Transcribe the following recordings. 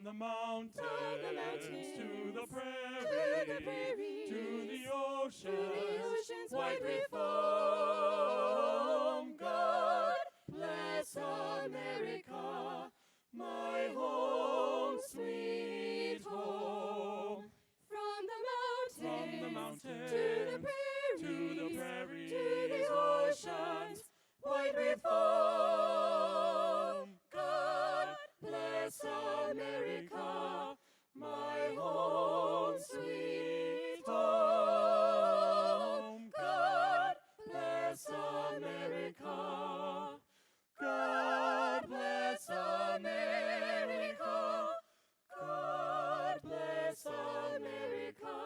the mountains to the prairie, to the oceans, white we foam. God bless America, my home, sweet home. From the mountains to the prairie, to the oceans, white we foam. God bless America, my home, sweet home. God bless America. God bless America. God bless America,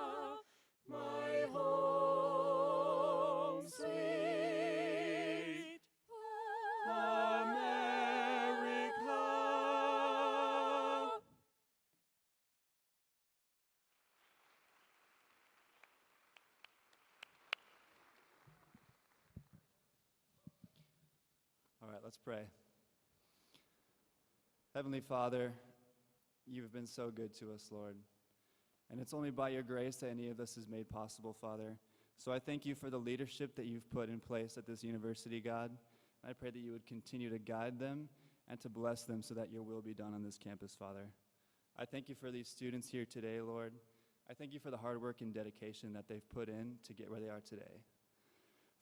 my home, sweet America. All right, let's pray. Heavenly Father, you've been so good to us, Lord. And it's only by your grace that any of this is made possible, Father. So I thank you for the leadership that you've put in place at this university, God. I pray that you would continue to guide them and to bless them so that your will be done on this campus, Father. I thank you for these students here today, Lord. I thank you for the hard work and dedication that they've put in to get where they are today.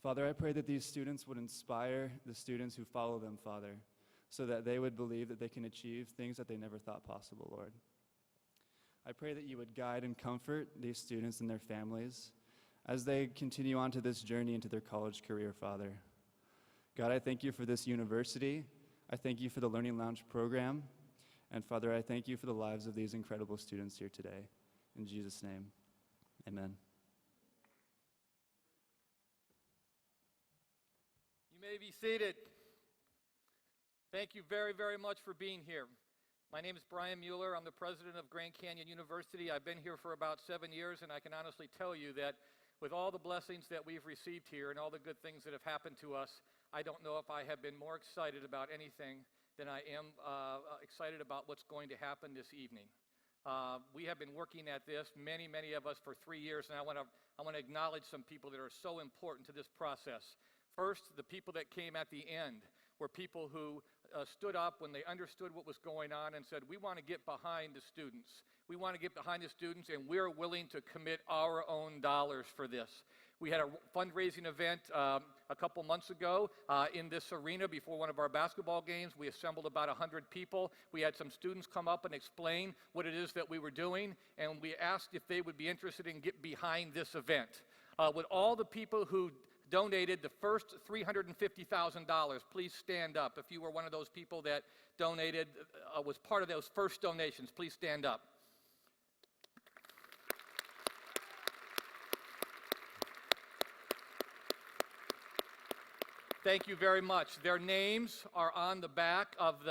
Father, I pray that these students would inspire the students who follow them, Father, so that they would believe that they can achieve things that they never thought possible, Lord. I pray that you would guide and comfort these students and their families as they continue on to this journey into their college career, Father. God, I thank you for this university. I thank you for the Learning Lounge program. And Father, I thank you for the lives of these incredible students here today. In Jesus' name, amen. You may be seated. Thank you very, very much for being here. My name is Brian Mueller. I'm the president of Grand Canyon University. I've been here for about 7 years, and I can honestly tell you that with all the blessings that we've received here and all the good things that have happened to us, I don't know if I have been more excited about anything than I am excited about what's going to happen this evening. We have been working at this, many of us, for 3 years, and I want to acknowledge some people that are so important to this process. First, the people that came at the end were people who stood up when they understood what was going on and said, we want to get behind the students. We want to get behind the students, and we're willing to commit our own dollars for this. We had a fundraising event a couple months ago in this arena before one of our basketball games. We assembled about 100 people. We had some students come up and explain what it is that we were doing, and we asked if they would be interested in get behind this event. With all the people who donated the first $350,000, please stand up. If you were one of those people that donated, was part of those first donations, please stand up. Thank you very much. Their names are on the back of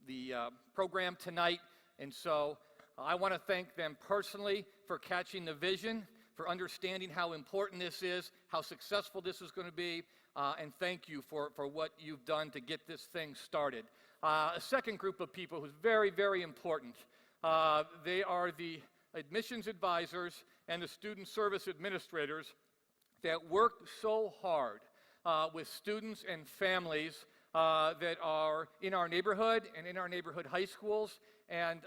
the program tonight, and so I want to thank them personally for catching the vision, for understanding how important this is, how successful this is going to be, and thank you for what you've done to get this thing started. A second group of people who's very, very important. They are the admissions advisors and the student service administrators that work so hard with students and families that are in our neighborhood and in our neighborhood high schools, and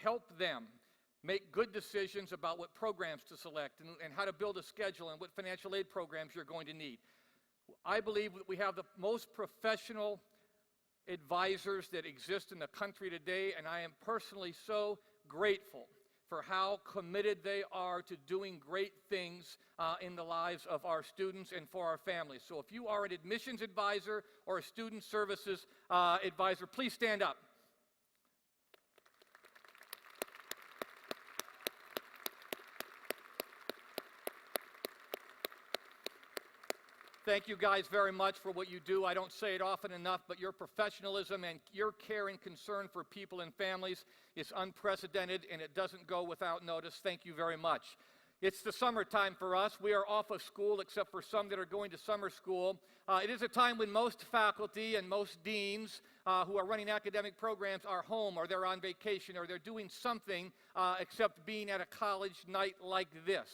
help them make good decisions about what programs to select and how to build a schedule and what financial aid programs you're going to need. I believe that we have the most professional advisors that exist in the country today, and I am personally so grateful for how committed they are to doing great things in the lives of our students and for our families. So if you are an admissions advisor or a student services advisor, please stand up. Thank you guys very much for what you do. I don't say it often enough, but your professionalism and your care and concern for people and families is unprecedented, and it doesn't go without notice. Thank you very much. It's the summertime for us. We are off of school except for some that are going to summer school. It is a time when most faculty and most deans who are running academic programs are home, or they're on vacation, or they're doing something except being at a college night like this.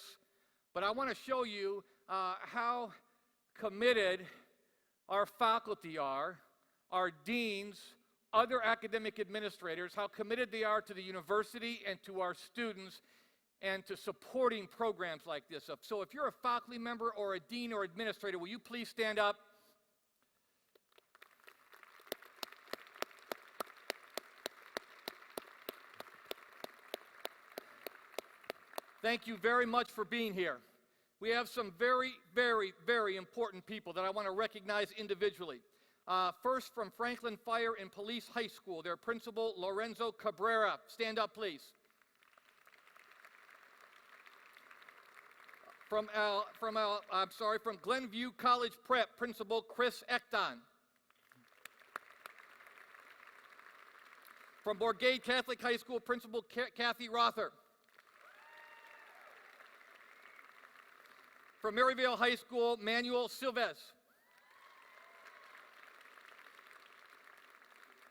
But I want to show you how committed our faculty are, our deans, other academic administrators, how committed they are to the university and to our students and to supporting programs like this. So if you're a faculty member or a dean or administrator, will you please stand up? Thank you very much for being here. We have some very, very, very important people that I want to recognize individually. First, from Franklin Fire and Police High School, their principal, Lorenzo Cabrera. Stand up, please. From Glenview College Prep, Principal Chris Ekton. From Bourgade Catholic High School, Principal Kathy Rother. From Maryvale High School, Manuel Silves.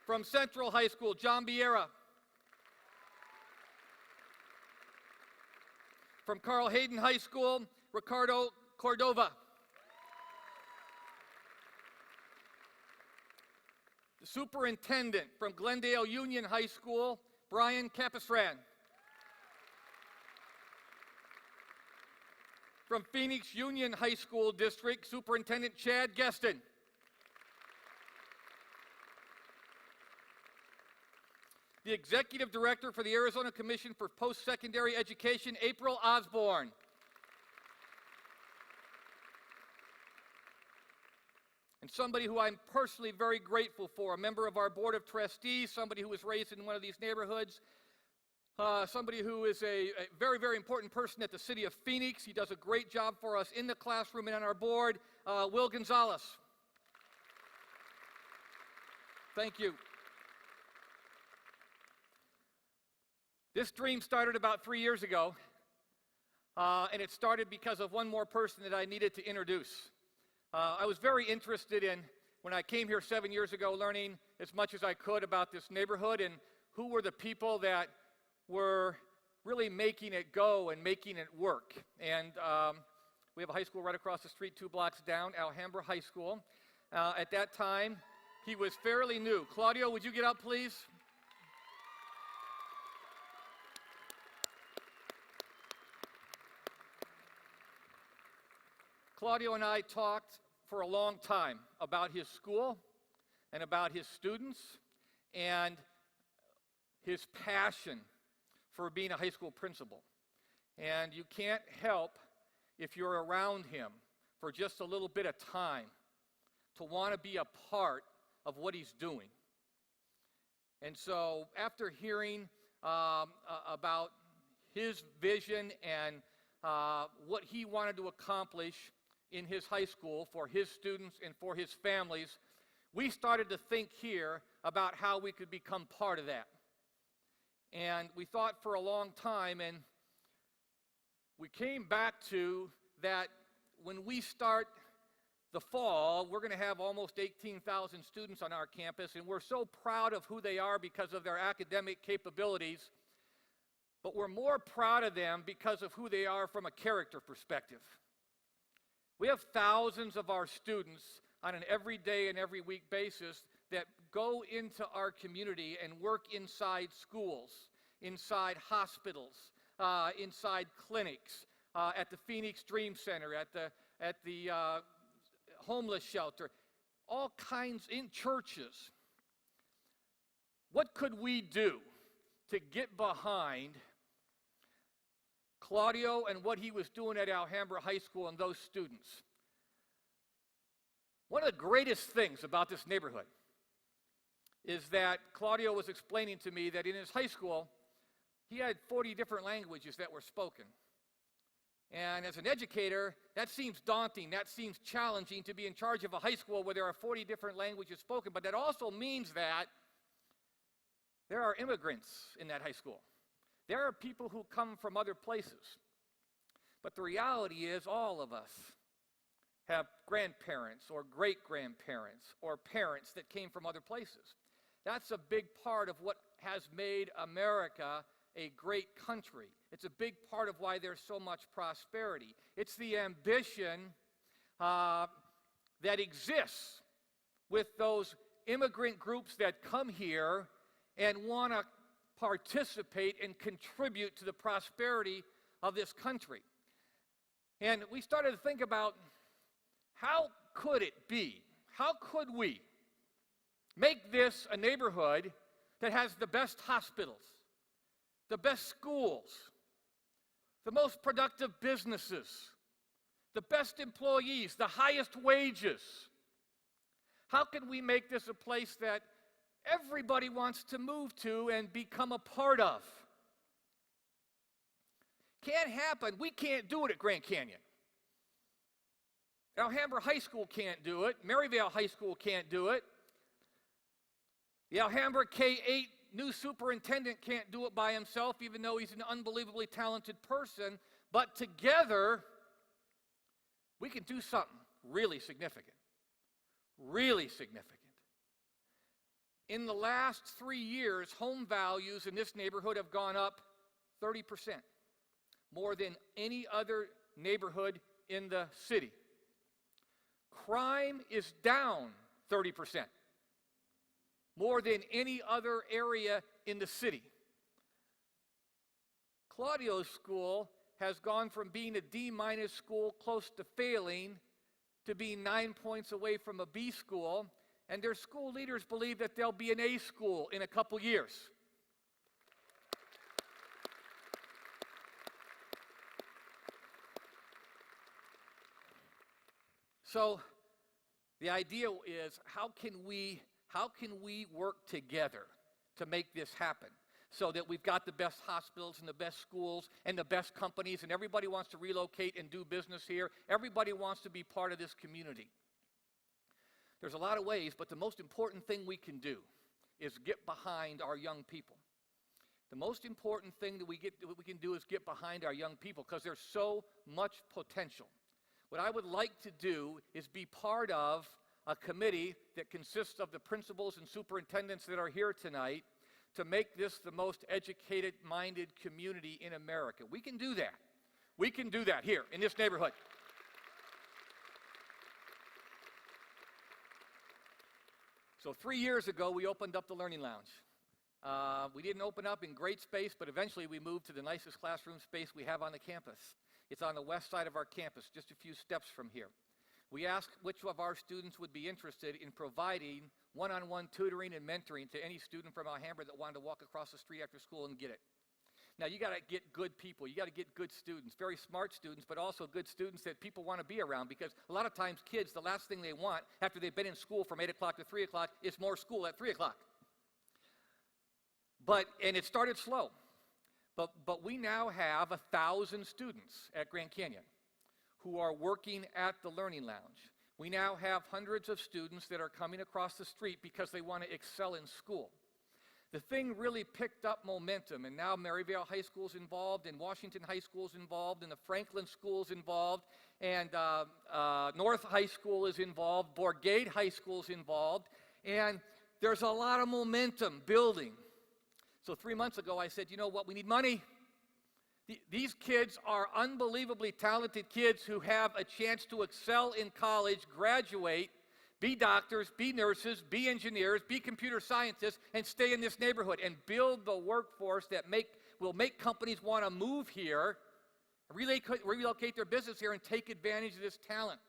From Central High School, John Biera. From Carl Hayden High School, Ricardo Cordova. The superintendent from Glendale Union High School, Brian Capistran. From Phoenix Union High School District, Superintendent Chad Geston. The Executive Director for the Arizona Commission for Post-Secondary Education, April Osborne. And somebody who I'm personally very grateful for, a member of our Board of Trustees, somebody who was raised in one of these neighborhoods, somebody who is a very, very important person at the city of Phoenix. He does a great job for us in the classroom and on our board, Will Gonzalez. Thank you. This dream started about 3 years ago, and it started because of one more person that I needed to introduce. I was very interested in, when I came here 7 years ago, learning as much as I could about this neighborhood and who were the people that were really making it go and making it work. And we have a high school right across the street, 2 blocks down, Alhambra High School. At that time, he was fairly new. Claudio, would you get up, please? Claudio and I talked for a long time about his school and about his students and his passion for being a high school principal. And you can't help, if you're around him for just a little bit of time, to want to be a part of what he's doing. And so after hearing about his vision and what he wanted to accomplish in his high school for his students and for his families, we started to think here about how we could become part of that. And we thought for a long time, and we came back to that when we start the fall, we're going to have almost 18,000 students on our campus, and we're so proud of who they are because of their academic capabilities, but we're more proud of them because of who they are from a character perspective. We have thousands of our students on an every day and every week basis that go into our community and work inside schools, inside hospitals, inside clinics, at the Phoenix Dream Center, at the homeless shelter, all kinds, in churches. What could we do to get behind Claudio and what he was doing at Alhambra High School and those students? One of the greatest things about this neighborhood is that Claudio was explaining to me that in his high school, he had 40 different languages that were spoken. And as an educator, that seems daunting, that seems challenging to be in charge of a high school where there are 40 different languages spoken, but that also means that there are immigrants in that high school. There are people who come from other places. But the reality is all of us have grandparents or great-grandparents or parents that came from other places. That's a big part of what has made America a great country. It's a big part of why there's so much prosperity. It's the ambition that exists with those immigrant groups that come here and want to participate and contribute to the prosperity of this country. And we started to think about, how could it be? How could we make this a neighborhood that has the best hospitals, the best schools, the most productive businesses, the best employees, the highest wages? How can we make this a place that everybody wants to move to and become a part of? Can't happen. We can't do it at Grand Canyon. Alhambra High School can't do it. Maryvale High School can't do it. The Alhambra K-8 new superintendent can't do it by himself, even though he's an unbelievably talented person. But together, we can do something really significant. Really significant. In the last 3 years, home values in this neighborhood have gone up 30%, more than any other neighborhood in the city. Crime is down 30%, more than any other area in the city. Claudio's school has gone from being a D- school close to failing to being 9 points away from a B school, and their school leaders believe that they'll be an A school in a couple years. So the idea is, how can we work together to make this happen, so that we've got the best hospitals and the best schools and the best companies, and everybody wants to relocate and do business here. Everybody wants to be part of this community. There's a lot of ways, but the most important thing we can do is get behind our young people. The most important thing that we can do is get behind our young people, because there's so much potential. What I would like to do is be part of a committee that consists of the principals and superintendents that are here tonight to make this the most educated-minded community in America. We can do that. We can do that here in this neighborhood. So 3 years ago, we opened up the Learning Lounge. We didn't open up in great space, but eventually we moved to the nicest classroom space we have on the campus. It's on the west side of our campus, just a few steps from here. We asked which of our students would be interested in providing one-on-one tutoring and mentoring to any student from Alhambra that wanted to walk across the street after school and get it. Now, you got to get good people. You got to get good students, very smart students, but also good students that people want to be around, because a lot of times kids, the last thing they want after they've been in school from 8 o'clock to 3 o'clock is more school at 3 o'clock. And it started slow. But we now have 1,000 students at Grand Canyon who are working at the Learning Lounge. We now have hundreds of students that are coming across the street because they want to excel in school. The thing really picked up momentum, and now Maryvale High School is involved, and Washington High School is involved, and the Franklin School is involved, and North High School is involved, Borgate High School is involved, and there's a lot of momentum building. So 3 months ago, I said, you know what, we need money. These kids are unbelievably talented kids who have a chance to excel in college, graduate, be doctors, be nurses, be engineers, be computer scientists, and stay in this neighborhood and build the workforce that will make companies want to move here, relocate their business here, and take advantage of this talent.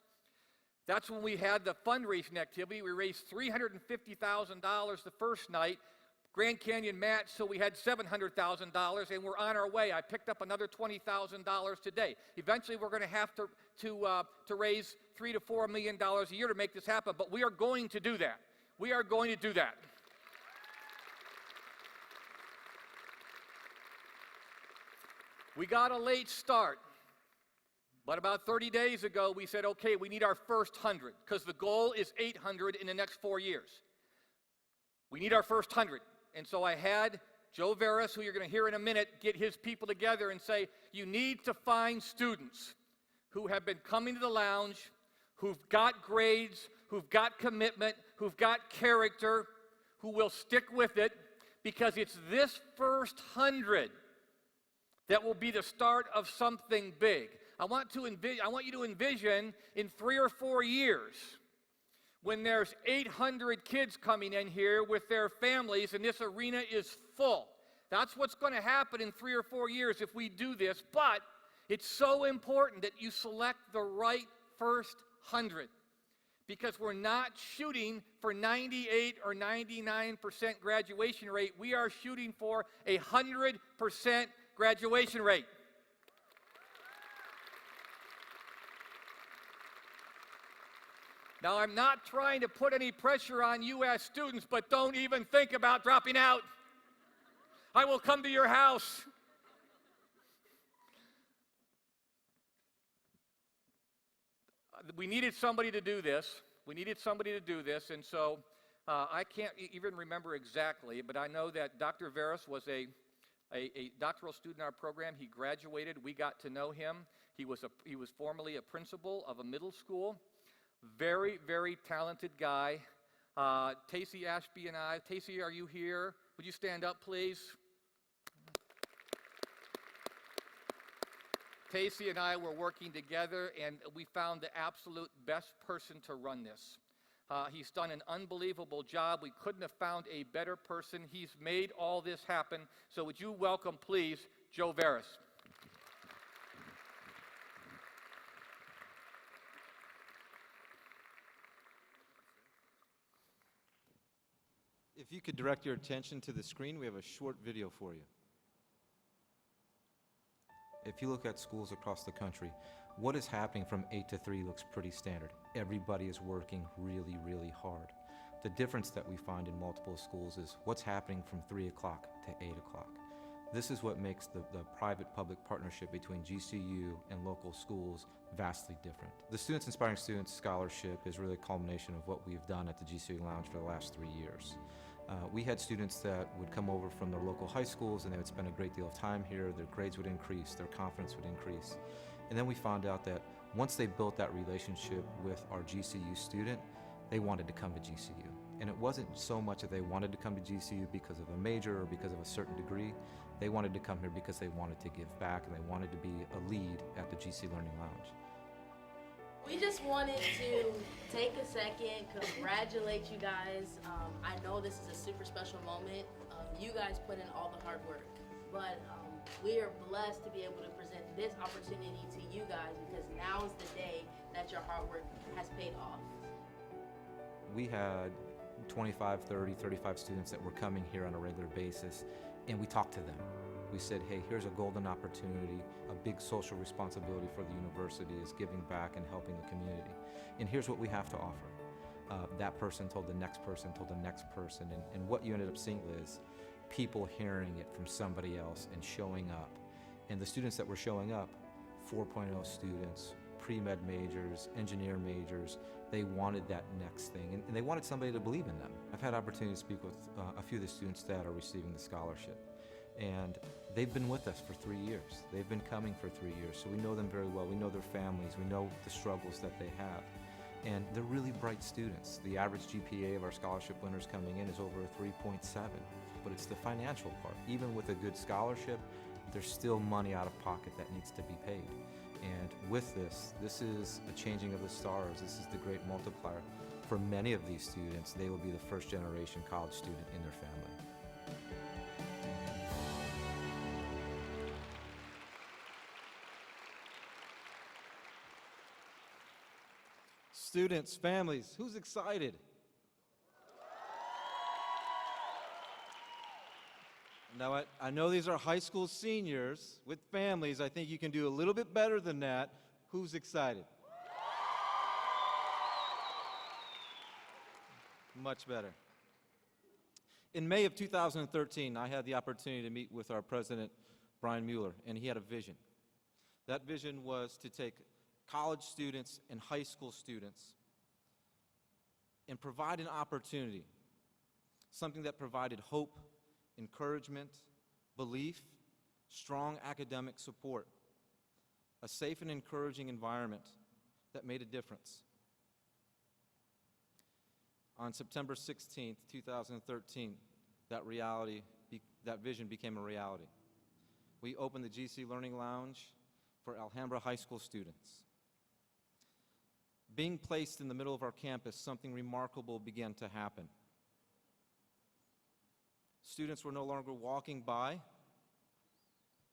That's when we had the fundraising activity. We raised $350,000 the first night. Grand Canyon matched, so we had $700,000, and we're on our way. I picked up another $20,000 today. Eventually, we're going to have to raise $3 to $4 million a year to make this happen, but we are going to do that. We are going to do that. We got a late start, but about 30 days ago, we said, okay, we need our first 100, because the goal is 800 in the next 4 years. We need our first 100. And so I had Joe Veras, who you're going to hear in a minute, get his people together and say, you need to find students who have been coming to the lounge, who've got grades, who've got commitment, who've got character, who will stick with it, because it's this first 100 that will be the start of something big. I want you to envision in 3 or 4 years when there's 800 kids coming in here with their families and this arena is full. That's what's going to happen in 3 or 4 years if we do this, but it's so important that you select the right first 100, because we're not shooting for 98 or 99% graduation rate. We are shooting for 100% graduation rate. Now, I'm not trying to put any pressure on you as students, but don't even think about dropping out. I will come to your house. We needed somebody to do this. And so I can't even remember exactly, but I know that Dr. Veras was a doctoral student in our program. He graduated. We got to know him. He was formerly a principal of a middle school. Very, very talented guy. Tacey Ashby and I. Tacey, are you here? Would you stand up, please? Tacey and I were working together, and we found the absolute best person to run this. He's done an unbelievable job. We couldn't have found a better person. He's made all this happen. So would you welcome, please, Joe Veras. If you could direct your attention to the screen, we have a short video for you. If you look at schools across the country, what is happening from 8 to 3 looks pretty standard. Everybody is working really, really hard. The difference that we find in multiple schools is what's happening from 3 o'clock to 8 o'clock. This is what makes the private-public partnership between GCU and local schools vastly different. The Students Inspiring Students Scholarship is really a culmination of what we've done at the GCU Lounge for the last 3 years. We had students that would come over from their local high schools and they would spend a great deal of time here, their grades would increase, their confidence would increase. And then we found out that once they built that relationship with our GCU student, they wanted to come to GCU. And it wasn't so much that they wanted to come to GCU because of a major or because of a certain degree. They wanted to come here because they wanted to give back and they wanted to be a lead at the GC Learning Lounge. We just wanted to take a second, congratulate you guys. I know this is a super special moment. You guys put in all the hard work, but we are blessed to be able to present this opportunity to you guys because now is the day that your hard work has paid off. We had 25, 30, 35 students that were coming here on a regular basis, and we talked to them. We said, hey, here's a golden opportunity. A big social responsibility for the university is giving back and helping the community. And here's what we have to offer. That person told the next person, told the next person. And what you ended up seeing is people hearing it from somebody else and showing up. And the students that were showing up, 4.0 students, pre-med majors, engineer majors, they wanted that next thing. And they wanted somebody to believe in them. I've had opportunity to speak with a few of the students that are receiving the scholarship. And they've been with us for 3 years. They've been coming for 3 years, so we know them very well. We know their families. We know the struggles that they have. And they're really bright students. The average GPA of our scholarship winners coming in is over a 3.7. But it's the financial part. Even with a good scholarship, there's still money out of pocket that needs to be paid. And with this is a changing of the stars. This is the great multiplier. For many of these students, they will be the first generation college student in their family. Students, families, who's excited? Now, I know these are high school seniors with families. I think you can do a little bit better than that. Who's excited? Much better. In May of 2013, I had the opportunity to meet with our president, Brian Mueller, and he had a vision. That vision was to take college students and high school students and provide an opportunity, something that provided hope encouragement, belief, strong academic support, a safe and encouraging environment that made a difference. On September 16th, 2013, that vision became a reality. We opened the GC Learning Lounge for Alhambra High School students. Being placed in the middle of our campus, something remarkable began to happen. Students were no longer walking by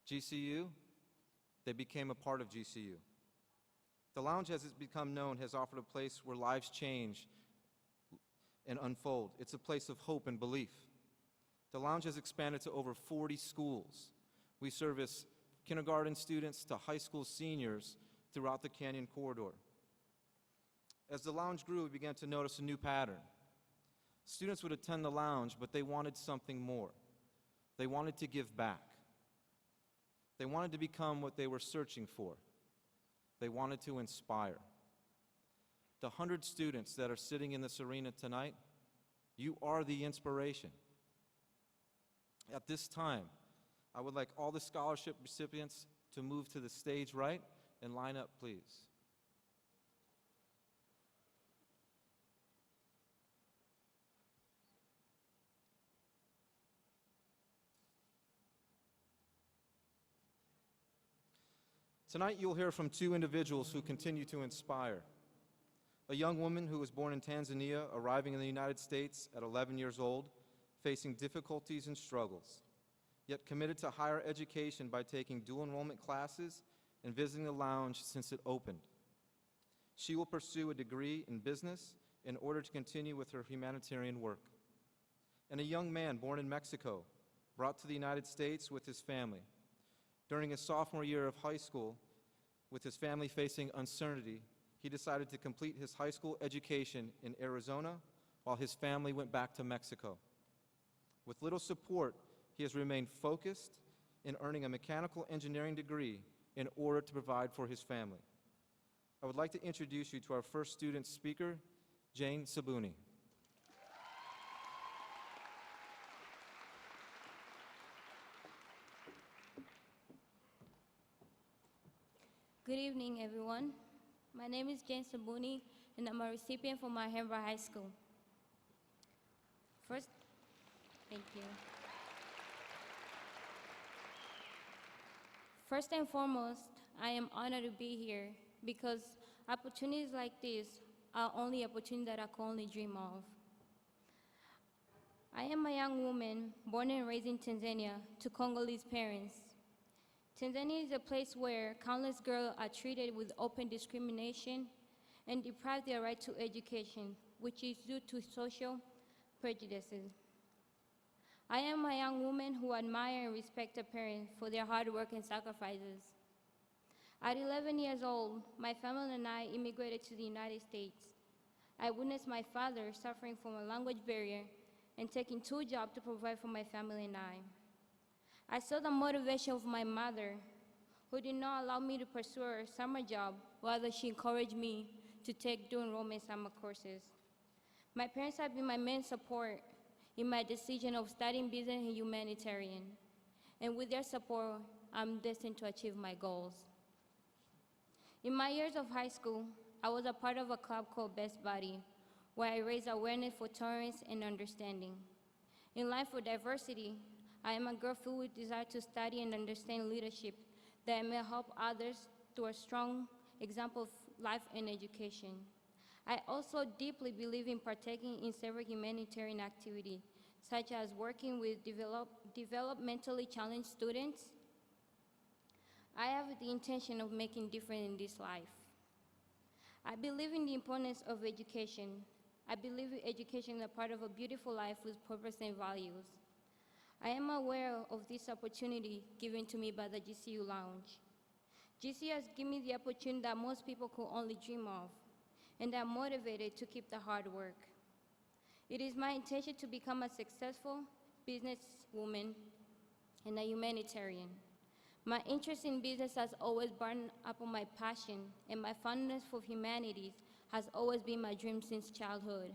GCU, they became a part of GCU. The lounge, as it's become known, has offered a place where lives change and unfold. It's a place of hope and belief. The lounge has expanded to over 40 schools. We service kindergarten students to high school seniors throughout the Canyon Corridor. As the lounge grew, we began to notice a new pattern. Students would attend the lounge, but they wanted something more. They wanted to give back. They wanted to become what they were searching for. They wanted to inspire. The 100 students that are sitting in this arena tonight, you are the inspiration. At this time, I would like all the scholarship recipients to move to the stage right and line up, please. Tonight you'll hear from two individuals who continue to inspire. A young woman who was born in Tanzania, arriving in the United States at 11 years old, facing difficulties and struggles, yet committed to higher education by taking dual enrollment classes and visiting the lounge since it opened. She will pursue a degree in business in order to continue with her humanitarian work. And a young man born in Mexico, brought to the United States with his family. During his sophomore year of high school, with his family facing uncertainty, he decided to complete his high school education in Arizona while his family went back to Mexico. With little support, he has remained focused in earning a mechanical engineering degree in order to provide for his family. I would like to introduce you to our first student speaker, Jane Sabuni. Good evening, everyone. My name is Jane Sabuni, and I'm a recipient from Alhambra High School. First, thank you. First and foremost, I am honored to be here because opportunities like this are only opportunities that I can only dream of. I am a young woman born and raised in Tanzania to Congolese parents. Tanzania is a place where countless girls are treated with open discrimination and deprived their right to education, which is due to social prejudices. I am a young woman who admire and respect her parents for their hard work and sacrifices. At 11 years old, my family and I immigrated to the United States. I witnessed my father suffering from a language barrier and taking 2 jobs to provide for my family and I saw the motivation of my mother, who did not allow me to pursue a summer job, rather she encouraged me to take dual enrollment summer courses. My parents have been my main support in my decision of studying business and humanitarian, and with their support, I'm destined to achieve my goals. In my years of high school, I was a part of a club called Best Buddy, where I raised awareness for tolerance and understanding. In Life for Diversity, I am a girl filled with desire to study and understand leadership that may help others through a strong example of life and education. I also deeply believe in partaking in several humanitarian activities, such as working with developmentally challenged students. I have the intention of making a difference in this life. I believe in the importance of education. I believe education is a part of a beautiful life with purpose and values. I am aware of this opportunity given to me by the GCU Lounge. GCU has given me the opportunity that most people could only dream of, and I'm motivated to keep the hard work. It is my intention to become a successful businesswoman and a humanitarian. My interest in business has always burned up on my passion, and my fondness for humanities has always been my dream since childhood.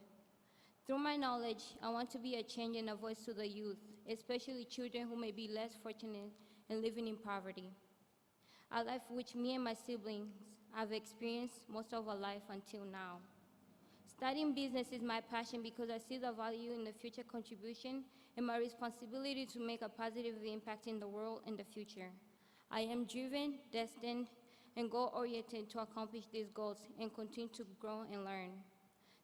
Through my knowledge, I want to be a change and a voice to the youth, especially children who may be less fortunate and living in poverty. A life which me and my siblings have experienced most of our life until now. Studying business is my passion because I see the value in the future contribution and my responsibility to make a positive impact in the world in the future. I am driven, destined, and goal-oriented to accomplish these goals and continue to grow and learn.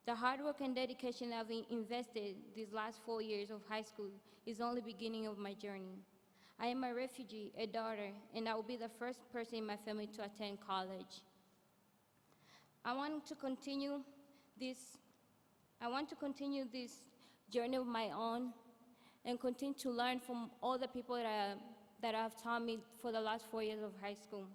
The hard work and dedication I've invested these last 4 years of high school is only the beginning of my journey. I am a refugee, a daughter, and I will be the first person in my family to attend college. I want to continue this journey of my own and continue to learn from all the people that have taught me for the last 4 years of high school.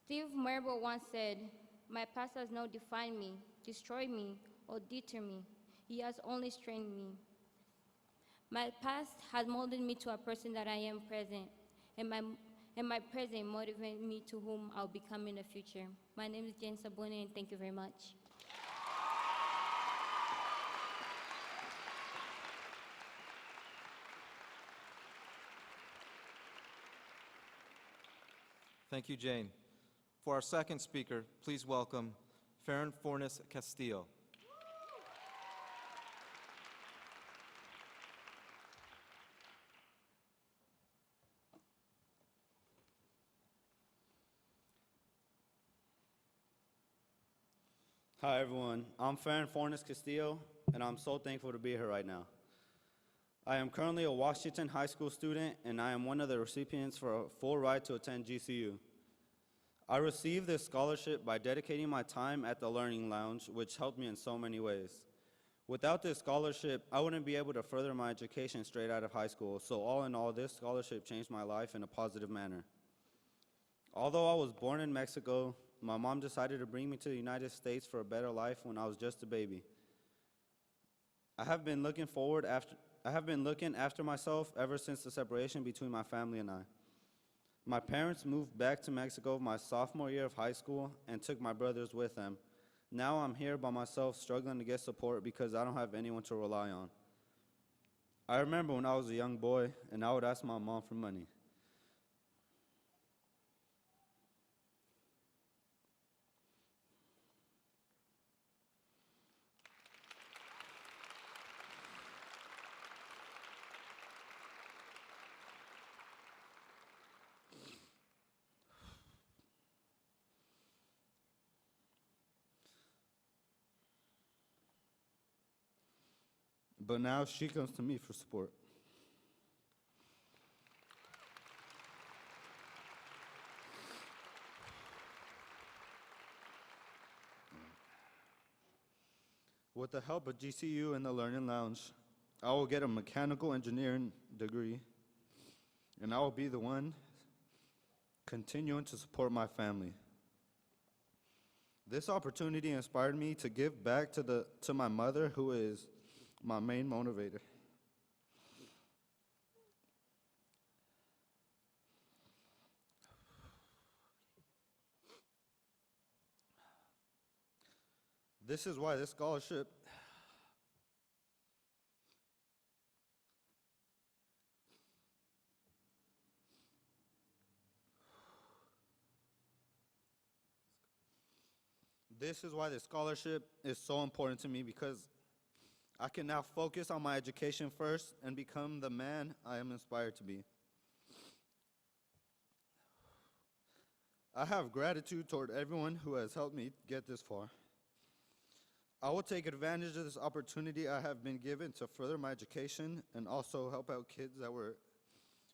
Steve Marble once said, "My past has not defined me, destroyed me, or deterred me. He has only strengthened me." My past has molded me to a person that I am present, and my present motivates me to whom I'll become in the future. My name is Jane Sabune, and thank you very much. Thank you, Jane. For our second speaker, please welcome Farron Fornes Castillo. Hi, everyone. I'm Farron Fornes Castillo, and I'm so thankful to be here right now. I am currently a Washington High School student, and I am one of the recipients for a full ride to attend GCU. I received this scholarship by dedicating my time at the Learning Lounge, which helped me in so many ways. Without this scholarship, I wouldn't be able to further my education straight out of high school, so all in all, this scholarship changed my life in a positive manner. Although I was born in Mexico, my mom decided to bring me to the United States for a better life when I was just a baby. I have been looking after myself ever since the separation between my family and I. My parents moved back to Mexico my sophomore year of high school and took my brothers with them. Now I'm here by myself struggling to get support because I don't have anyone to rely on. I remember when I was a young boy and I would ask my mom for money. But now she comes to me for support. With the help of GCU and the Learning Lounge, I will get a mechanical engineering degree, and I will be the one continuing to support my family. This opportunity inspired me to give back to my mother, who is my main motivator. This is why this scholarship is so important to me, because I can now focus on my education first and become the man I am inspired to be. I have gratitude toward everyone who has helped me get this far. I will take advantage of this opportunity I have been given to further my education and also help out kids that were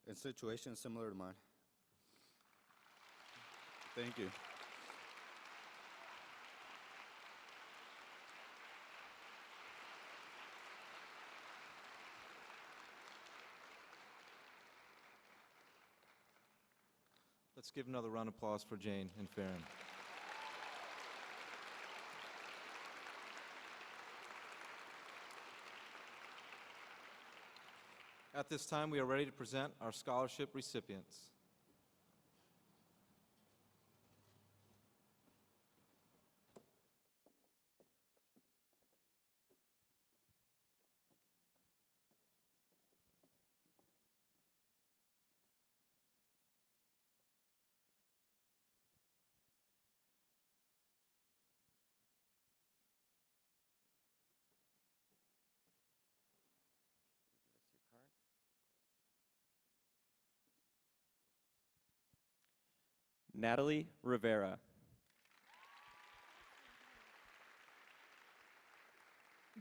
in situations similar to mine. Thank you. Let's give another round of applause for Jane and Farron. At this time, we are ready to present our scholarship recipients. Natalie Rivera.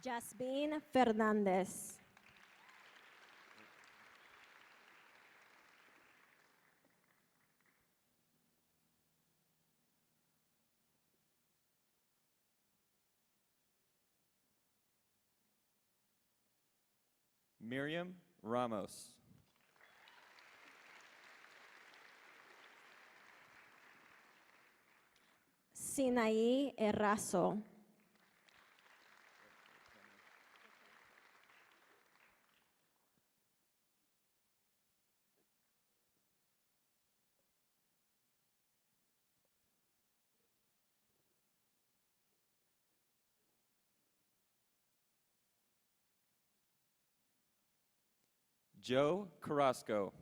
Jasmine Fernandez. Miriam Ramos. Sinaí Errazo. Joe Carrasco.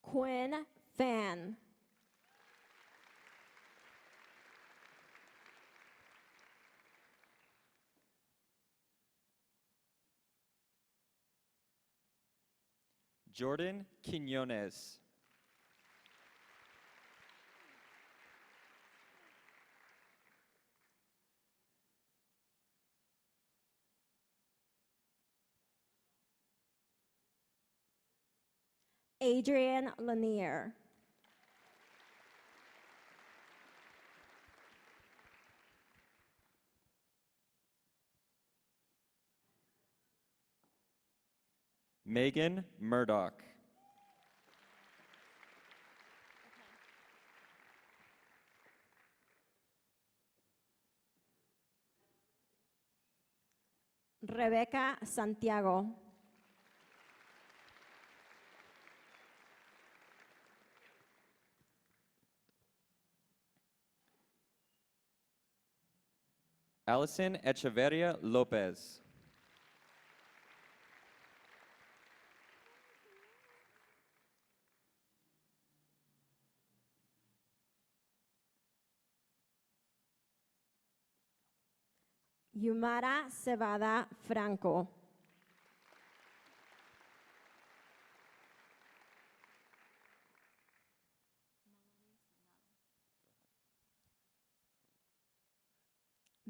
Quinn Fan. Jordan Quinones. Adrian Lanier. Megan Murdoch. Rebecca Santiago. Allison Echeverria Lopez. Yumara Cebada Franco.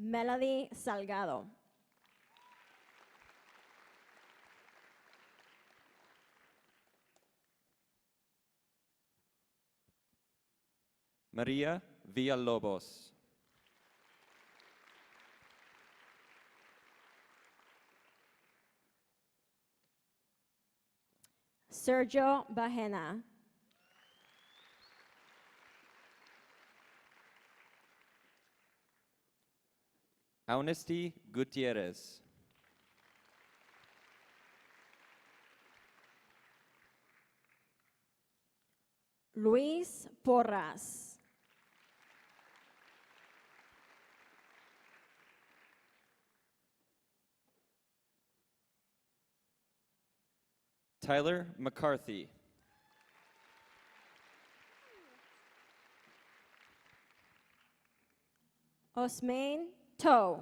Melody Salgado. Maria Villalobos. Sergio Bajena. Aunesty Gutierrez. Luis Porras. Tyler McCarthy. Osmain Toe.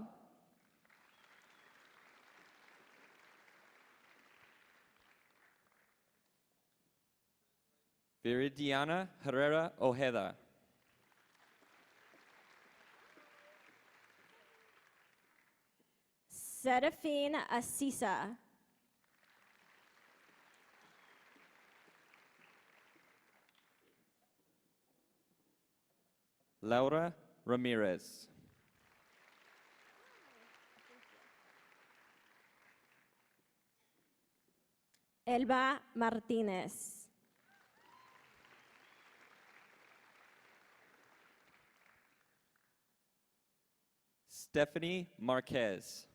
Viridiana Herrera Ojeda. Serafine Asisa. Laura Ramirez. Elba Martínez. Stephanie Marquez.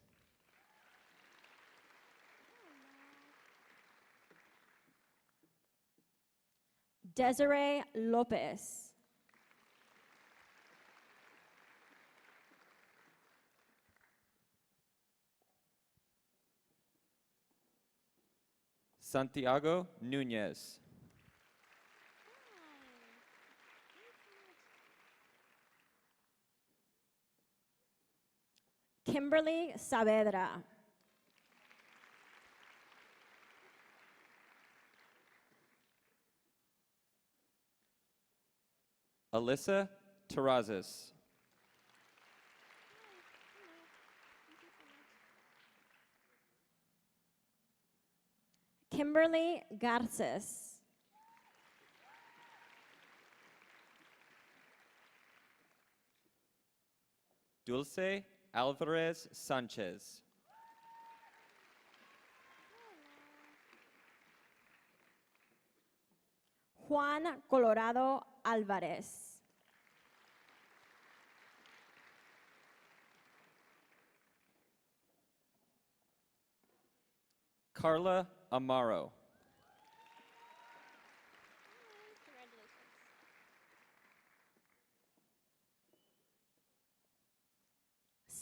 Desiree Lopez. Santiago Nunez. Kimberly Saavedra. Alyssa Terrazas. Kimberly Garces. Dulce Alvarez Sanchez. Juan Colorado Álvarez. Carla Amaro.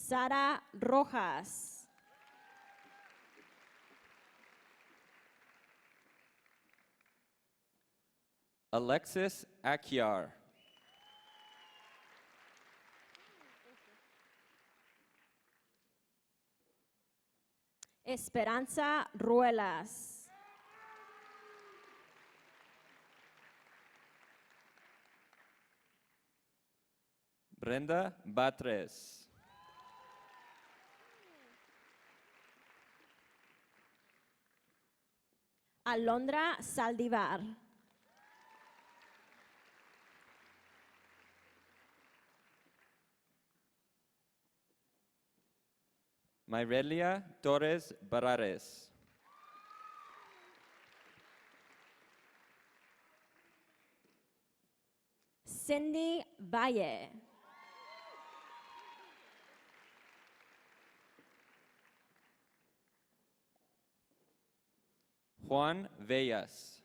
Sara Rojas. Alexis Akyar. Esperanza Ruelas. Brenda Batres. Alondra Saldivar. Myrelia Torres Barares. Cindy Valle. Juan Vellas.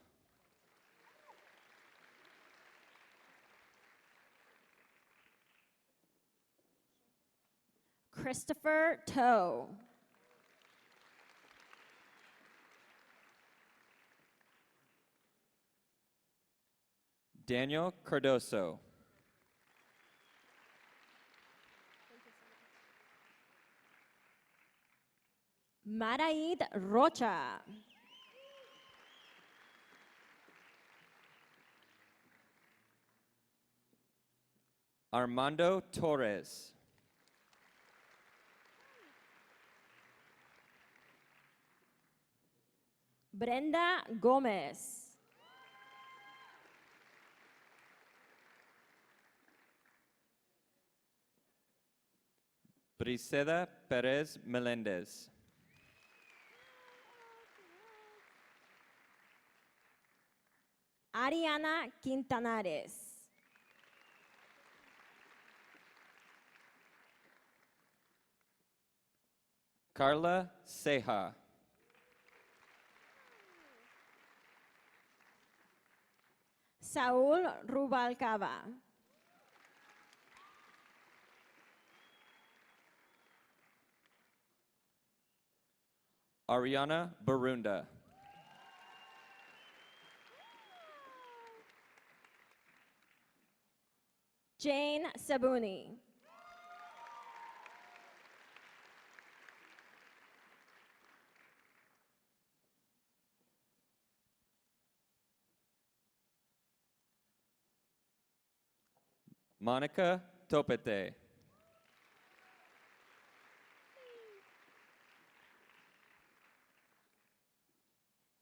Christopher Toe. Daniel Cardoso. Maraid Rocha. Armando Torres. Brenda Gómez. Briseda Perez Melendez. Ariana Quintanares. Carla Ceja. Saúl Rubalcaba. Ariana Barunda. Jane Sabuni. Monica Topete.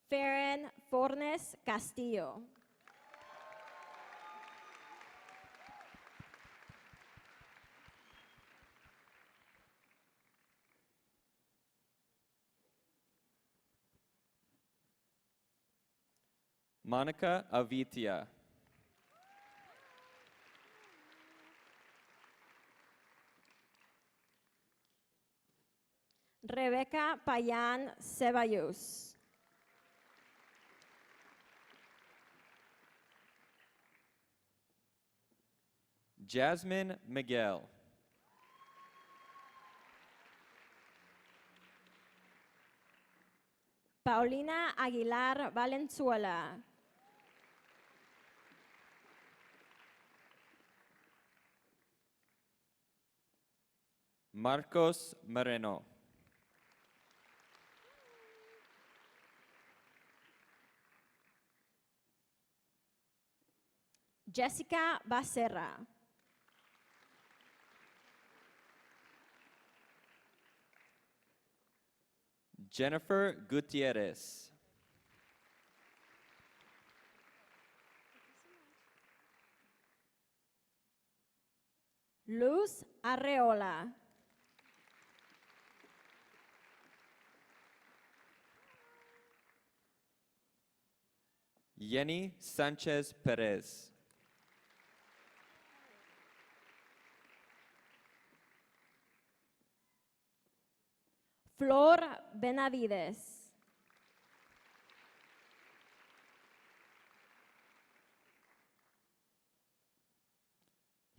Farron Fornes Castillo. Monica Avitia. Rebecca Payan Ceballos. Jasmine Miguel. Paulina Aguilar Valenzuela. Marcos Moreno. Jessica Becerra. Jennifer Gutierrez. Luz Arreola. Yenny Sanchez Perez. Flor Benavides.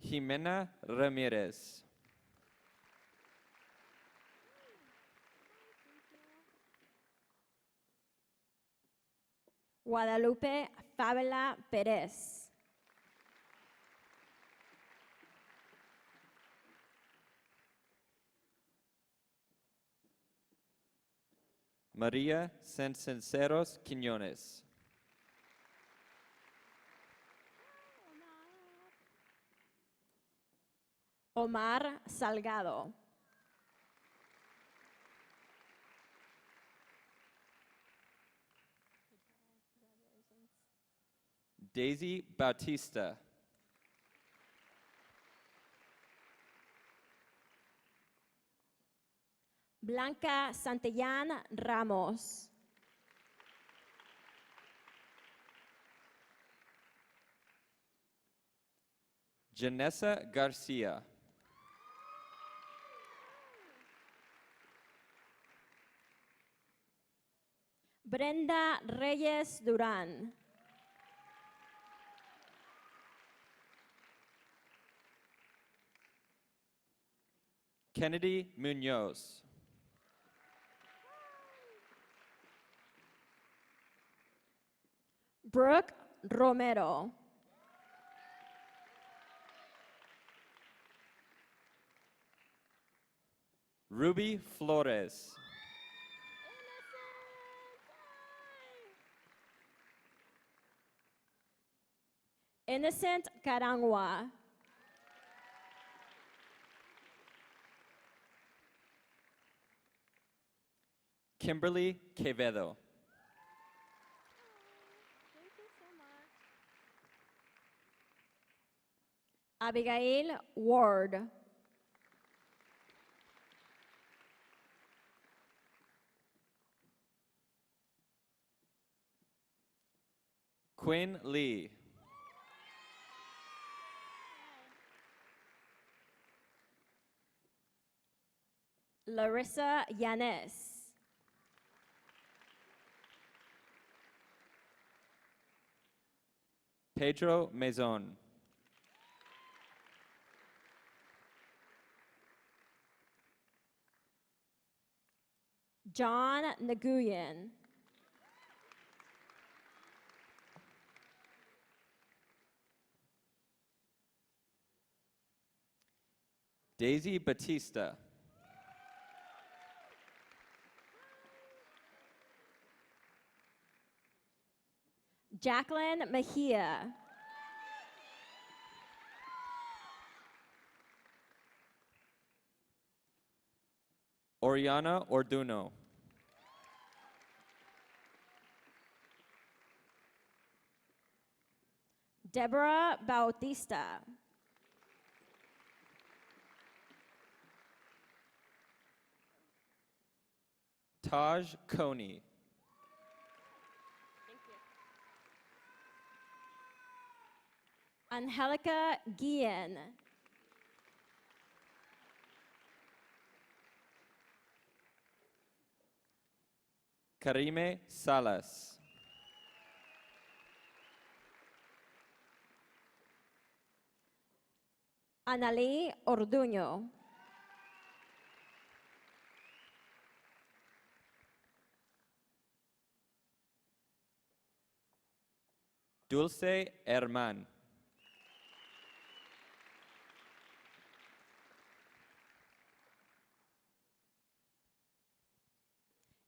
Jimena Ramirez. Guadalupe Fabela Pérez. María Sinceros Quiñones. Omar Salgado. Daisy Bautista. Blanca Santillán Ramos. Janessa Garcia. Brenda Reyes Durán. Kennedy Munoz. Brooke Romero. Ruby Flores. Innocent Carangua. Kimberly Quevedo. Abigail Ward. Quinn Lee. Larissa Yanes. Pedro Mazon. John Nguyen. Daisy Batista. Jacqueline Mejia. Oriana Orduno. Deborah Bautista. Taj Coney. Angelica Guillen. Karime Salas. Analí Orduño. Dulce Herman.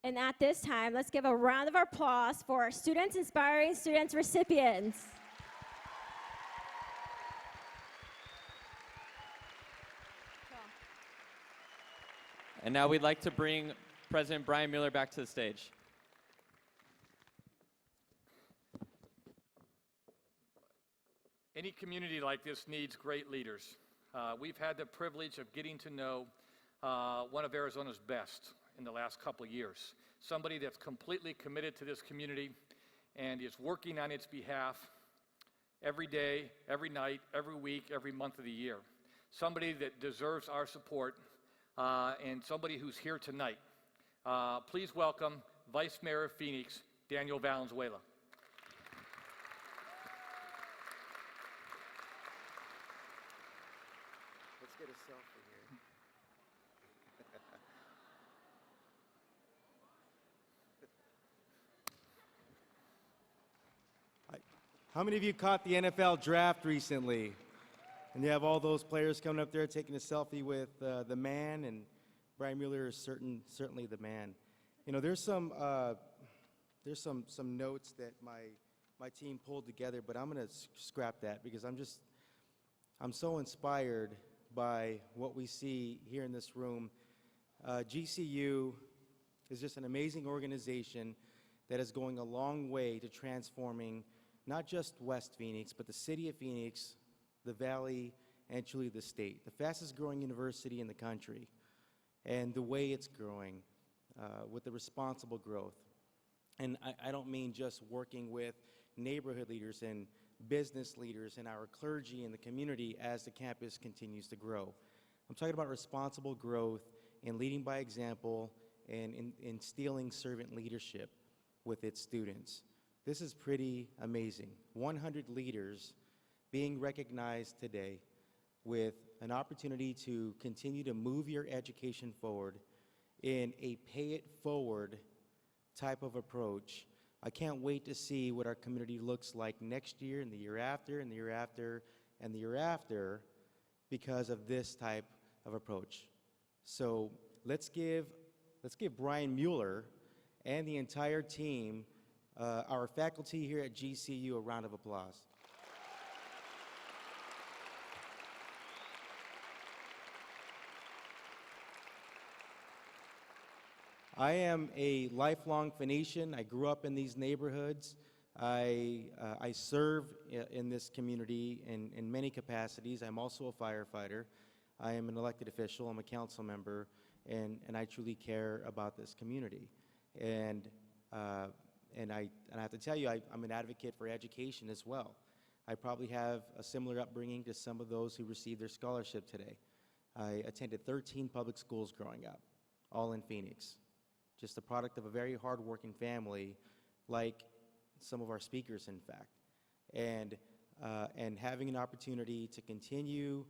And at this time, let's give a round of applause for our Students Inspiring Students recipients. And now we'd like to bring President Brian Mueller back to the stage. Any community like this needs great leaders. We've had the privilege of getting to know one of Arizona's best in the last couple of years. Somebody that's completely committed to this community and is working on its behalf every day, every night, every week, every month of the year. Somebody that deserves our support and somebody who's here tonight. Please welcome Vice Mayor of Phoenix, Daniel Valenzuela. Let's get a selfie here. How many of you caught the NFL draft recently? And you have all those players coming up there taking a selfie with the man, and Brian Mueller is certainly the man. You know, there's some notes that my team pulled together, but I'm going to scrap that because I'm so inspired by what we see here in this room. GCU is just an amazing organization that is going a long way to transforming not just West Phoenix, but the city of Phoenix, the Valley, and truly the state. The fastest growing university in the country, and the way it's growing with the responsible growth. And I don't mean just working with neighborhood leaders and business leaders and our clergy in the community as the campus continues to grow. I'm talking about responsible growth and leading by example and instilling servant leadership with its students. This is pretty amazing. 100 leaders being recognized today with an opportunity to continue to move your education forward in a pay-it-forward type of approach. I can't wait to see what our community looks like next year and the year after and the year after and the year after because of this type of approach. So let's give Brian Mueller and the entire team, our faculty here at GCU, a round of applause. I am a lifelong Phoenician. I grew up in these neighborhoods. I serve in this community in many capacities. I'm also a firefighter. I am an elected official. I'm a council member, and I truly care about this community. And I have to tell you, I'm an advocate for education as well. I probably have a similar upbringing to some of those who received their scholarship today. I attended 13 public schools growing up, all in Phoenix. Just the product of a very hardworking family, like some of our speakers, in fact. And having an opportunity to continue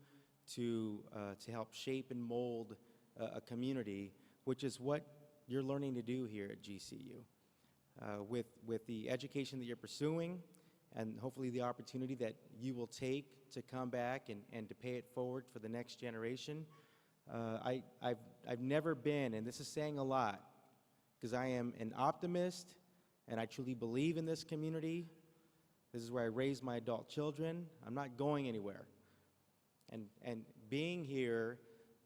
to help shape and mold a community, which is what you're learning to do here at GCU. With the education that you're pursuing, and hopefully the opportunity that you will take to come back and to pay it forward for the next generation. I've never been, and this is saying a lot, because I am an optimist, and I truly believe in this community. This is where I raise my adult children. I'm not going anywhere. And being here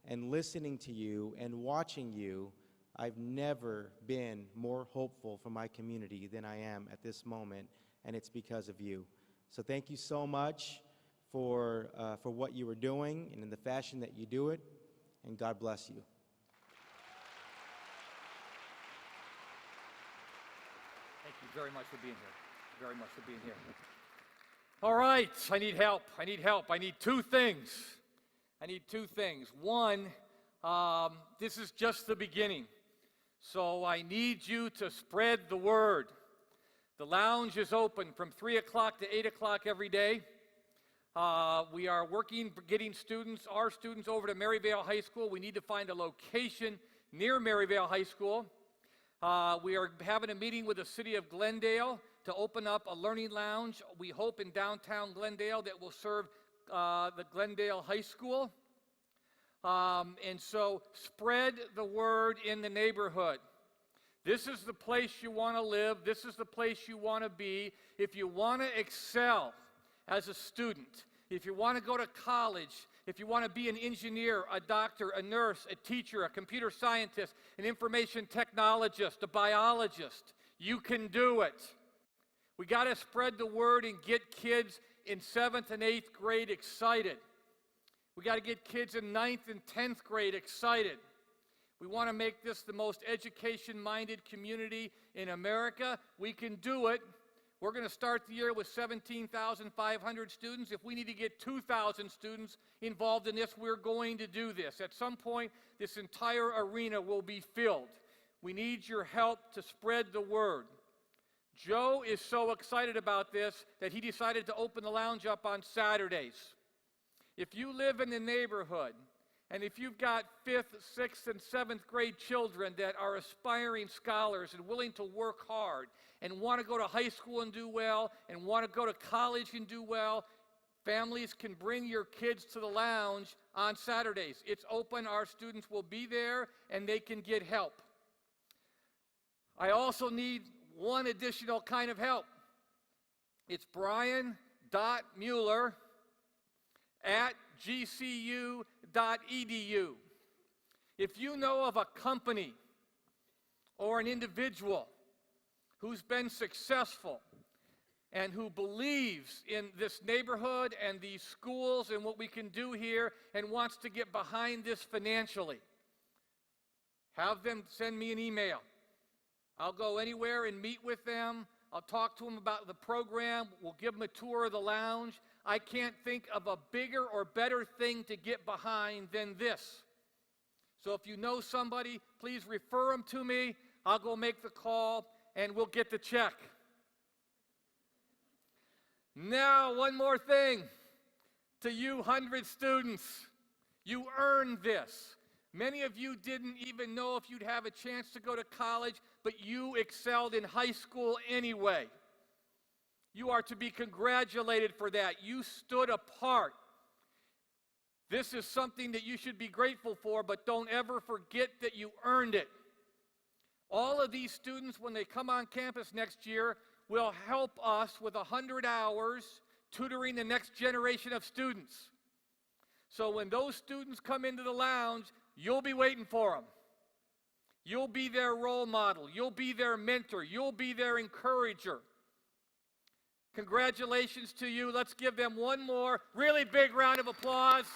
and listening to you and watching you, I've never been more hopeful for my community than I am at this moment, and it's because of you. So thank you so much for what you are doing and in the fashion that you do it, and God bless you. Thank you very much for being here. Very much for being here. All right, I need help. I need help. I need two things. I need two things. One, this is just the beginning. So I need you to spread the word. The lounge is open from 3 o'clock to 8 o'clock every day. We are working for getting our students over to Maryvale High School. We need to find a location near Maryvale High School. We are having a meeting with the city of Glendale to open up a learning lounge, we hope in downtown Glendale, that will serve the Glendale High School. And so spread the word in the neighborhood. This is the place you want to live. This is the place you want to be. If you want to excel as a student, if you want to go to college, if you want to be an engineer, a doctor, a nurse, a teacher, a computer scientist, an information technologist, a biologist, you can do it. We got to spread the word and get kids in 7th and 8th grade excited. We got to get kids in 9th and 10th grade excited. We want to make this the most education-minded community in America. We can do it. We're going to start the year with 17,500 students. If we need to get 2,000 students involved in this, we're going to do this. At some point, this entire arena will be filled. We need your help to spread the word. Joe is so excited about this that he decided to open the lounge up on Saturdays. If you live in the neighborhood, and if you've got 5th, 6th, and 7th grade children that are aspiring scholars and willing to work hard and want to go to high school and do well and want to go to college and do well, families can bring your kids to the lounge on Saturdays. It's open. Our students will be there, and they can get help. I also need one additional kind of help. It's brian.mueller@gcu.edu. If you know of a company or an individual who's been successful and who believes in this neighborhood and these schools and what we can do here and wants to get behind this financially, have them send me an email. I'll go anywhere and meet with them. I'll talk to them about the program. We'll give them a tour of the lounge. I can't think of a bigger or better thing to get behind than this. So if you know somebody, please refer them to me. I'll go make the call, and we'll get the check. Now, one more thing to you 100 students. You earned this. Many of you didn't even know if you'd have a chance to go to college, but you excelled in high school anyway. You are to be congratulated for that. You stood apart. This is something that you should be grateful for, but don't ever forget that you earned it. All of these students, when they come on campus next year, will help us with 100 hours tutoring the next generation of students. So when those students come into the lounge, you'll be waiting for them. You'll be their role model. You'll be their mentor. You'll be their encourager. Congratulations to you. Let's give them one more really big round of applause.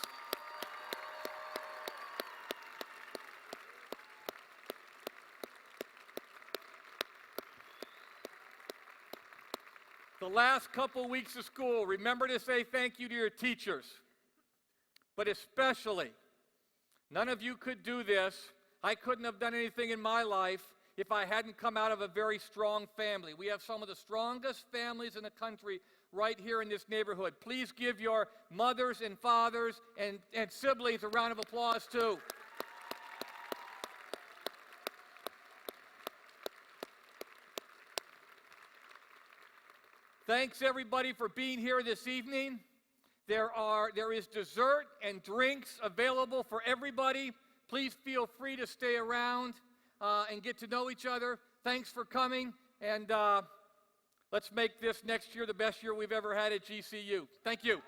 The last couple weeks of school, remember to say thank you to your teachers. But especially, none of you could do this. I couldn't have done anything in my life if I hadn't come out of a very strong family. We have some of the strongest families in the country right here in this neighborhood. Please give your mothers and fathers and siblings a round of applause too. Thanks everybody for being here this evening. There is dessert and drinks available for everybody. Please feel free to stay around and get to know each other. Thanks for coming, and let's make this next year the best year we've ever had at GCU. Thank you.